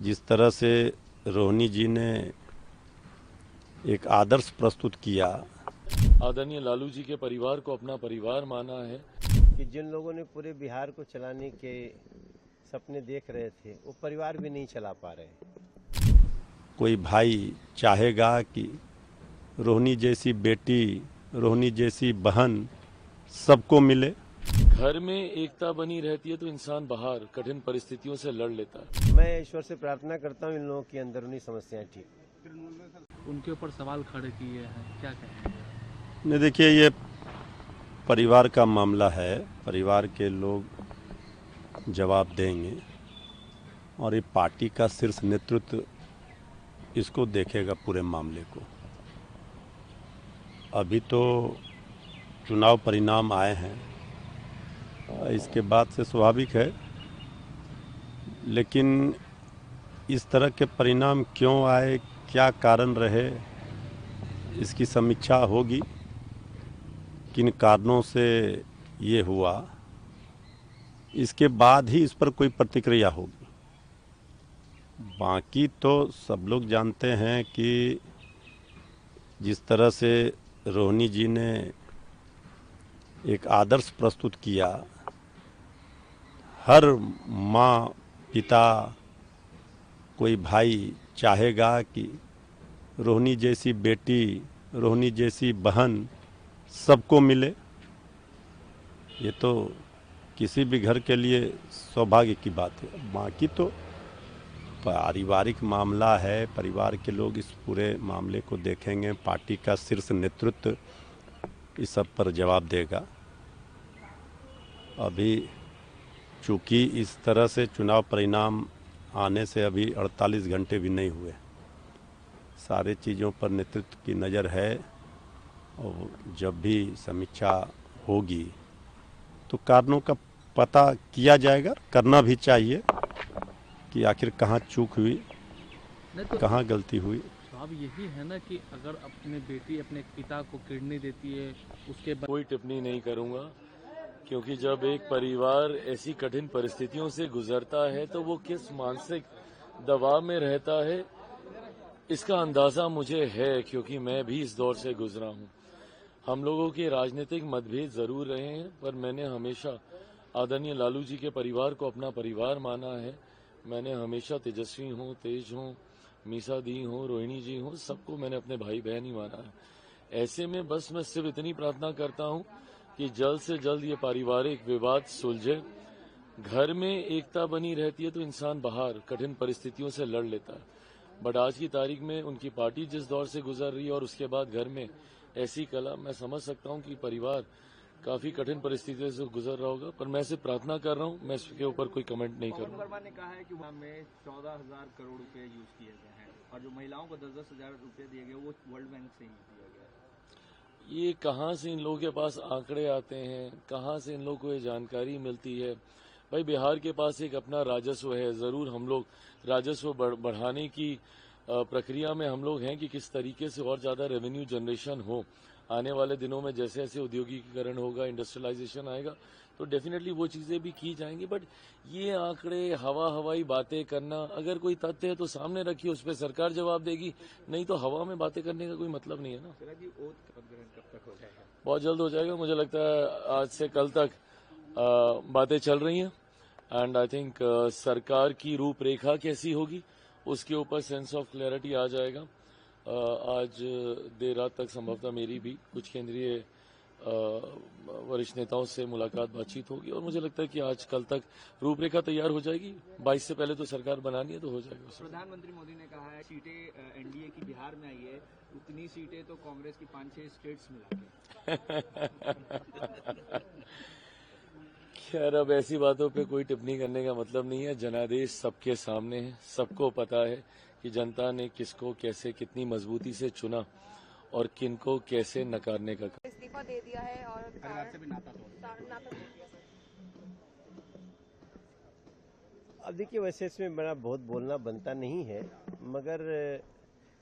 जिस तरह से रोहिणी जी ने एक आदर्श प्रस्तुत किया, आदरणीय लालू जी के परिवार को अपना परिवार माना है कि जिन लोगों ने पूरे बिहार को चलाने के सपने देख रहे थे वो परिवार भी नहीं चला पा रहे। कोई भाई चाहेगा कि रोहिणी जैसी बेटी, रोहिणी जैसी बहन सबको मिले। घर में एकता बनी रहती है तो इंसान बाहर कठिन परिस्थितियों से लड़ लेता है। मैं ईश्वर से प्रार्थना करता हूँ इन लोगों की अंदरूनी समस्याएं ठीक। उनके ऊपर सवाल खड़े किए हैं, क्या कहेंगे? नहीं, देखिए, ये परिवार का मामला है, परिवार के लोग जवाब देंगे और ये पार्टी का शीर्ष नेतृत्व इसको देखेगा पूरे मामले को। अभी तो चुनाव परिणाम आए हैं, इसके बाद से स्वाभाविक है, लेकिन इस तरह के परिणाम क्यों आए, क्या कारण रहे, इसकी समीक्षा होगी। किन कारणों से ये हुआ, इसके बाद ही इस पर कोई प्रतिक्रिया होगी। बाकी तो सब लोग जानते हैं कि जिस तरह से रोहिणी जी ने एक आदर्श प्रस्तुत किया, हर माँ, पिता, कोई भाई चाहेगा कि रोहिणी जैसी बेटी, रोहिणी जैसी बहन सबको मिले। ये तो किसी भी घर के लिए सौभाग्य की बात है। बाकी तो पारिवारिक मामला है, परिवार के लोग इस पूरे मामले को देखेंगे, पार्टी का शीर्ष नेतृत्व इस सब पर जवाब देगा। अभी चूँकि इस तरह से चुनाव परिणाम आने से अभी 48 घंटे भी नहीं हुए, सारे चीज़ों पर नेतृत्व की नज़र है और जब भी समीक्षा होगी तो कारणों का पता किया जाएगा। करना भी चाहिए कि आखिर कहाँ चूक हुई, कहाँ गलती हुई। अब यही है ना कि अगर अपने बेटी अपने पिता को किडनी देती है, उसके बाद कोई टिप्पणी नहीं करूंगा, क्योंकि जब एक परिवार ऐसी कठिन परिस्थितियों से गुजरता है तो वो किस मानसिक दबाव में रहता है, इसका अंदाजा मुझे है, क्योंकि मैं भी इस दौर से गुजरा हूं। हम लोगों के राजनीतिक मतभेद जरूर रहे हैं, पर मैंने हमेशा आदरणीय लालू जी के परिवार को अपना परिवार माना है। मैंने हमेशा तेजस्वी हूं, तेज हूं, मीसा दी हूं, रोहिणी जी हूं, सबको मैंने अपने भाई बहन ही माना है। ऐसे में बस मैं सिर्फ इतनी प्रार्थना करता हूं कि जल्द से जल्द ये पारिवारिक विवाद सुलझे। घर में एकता बनी रहती है तो इंसान बाहर कठिन परिस्थितियों से लड़ लेता है, बट आज की तारीख में उनकी पार्टी जिस दौर से गुजर रही है और उसके बाद घर में ऐसी कला, मैं समझ सकता हूं कि परिवार काफी कठिन परिस्थितियों से गुजर रहा होगा, पर मैं सिर्फ प्रार्थना कर रहा हूं, मैं इसके ऊपर कोई कमेंट नहीं करूंगा। वर्मा ने कहा है कि वहां में 14,000 करोड़ रुपए यूज किए गए हैं और जो महिलाओं को 10-10 हजार रुपए दिए गए वो वर्ल्ड बैंक से ही दिया गया है। ये कहाँ से इन लोगों के पास आंकड़े आते हैं, कहाँ से इन लोगों को ये जानकारी मिलती है? भाई, बिहार के पास एक अपना राजस्व है, जरूर हम लोग राजस्व बढ़ाने की प्रक्रिया में हम लोग हैं कि किस तरीके से और ज्यादा रेवेन्यू जनरेशन हो। आने वाले दिनों में जैसे जैसे औद्योगिकीकरण होगा, इंडस्ट्रियलाइजेशन आएगा, तो डेफिनेटली वो चीजें भी की जाएंगी। बट ये आंकड़े, हवाई बातें करना, अगर कोई तथ्य है तो सामने रखिए, उस पर सरकार जवाब देगी, नहीं तो हवा में बातें करने का कोई मतलब नहीं है ना। कब तक हो जाएगा? बहुत जल्द हो जाएगा, मुझे लगता है आज से कल तक बातें चल रही हैं, एंड आई थिंक सरकार की रूपरेखा कैसी होगी उसके ऊपर सेंस ऑफ क्लैरिटी आ जाएगा। आज देर रात तक संभवतः मेरी भी कुछ केंद्रीय वरिष्ठ नेताओं से मुलाकात, बातचीत होगी और मुझे लगता है कि आज कल तक रूपरेखा तैयार हो जाएगी। 22 से पहले तो सरकार बनानी है, तो हो जाएगा। प्रधानमंत्री मोदी ने कहा है सीटें एनडीए की बिहार में आई है, उतनी सीटें तो कांग्रेस की 5-6 स्टेट्स मिला के। खैर, अब ऐसी बातों पे कोई टिप्पणी करने का मतलब नहीं है। जनादेश सबके सामने है, सबको पता है कि जनता ने किसको कैसे कितनी मजबूती से चुना और किनको कैसे नकारने का इस्तीफा दे दिया है और परिवार से भी नाता तोड़ तोड़ दिया। अब देखिए, वैसे इसमें बड़ा बहुत बोलना बनता नहीं है, मगर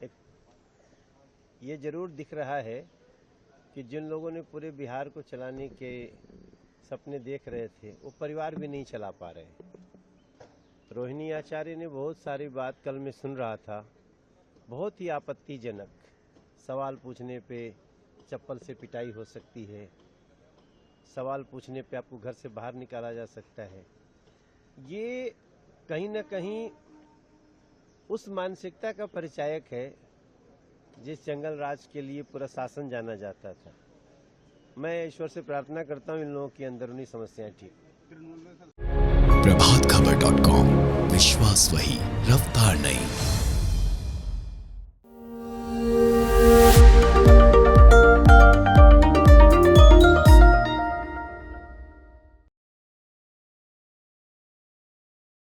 एक ये जरूर दिख रहा है कि जिन लोगों ने पूरे बिहार को चलाने के सपने देख रहे थे वो परिवार भी नहीं चला पा रहे। रोहिणी आचार्य ने बहुत सारी बात कल मैं सुन रहा था, बहुत ही आपत्तिजनक। सवाल पूछने पे चप्पल से पिटाई हो सकती है, सवाल पूछने पे आपको घर से बाहर निकाला जा सकता है। ये कहीं न कहीं उस मानसिकता का परिचायक है जिस जंगल राज के लिए पूरा शासन जाना जाता था। मैं ईश्वर से प्रार्थना करता हूँ इन लोगों की अंदरूनी समस्याएं ठीक। प्रभातखबर.com, विश्वास वही, रफ्तार नहीं।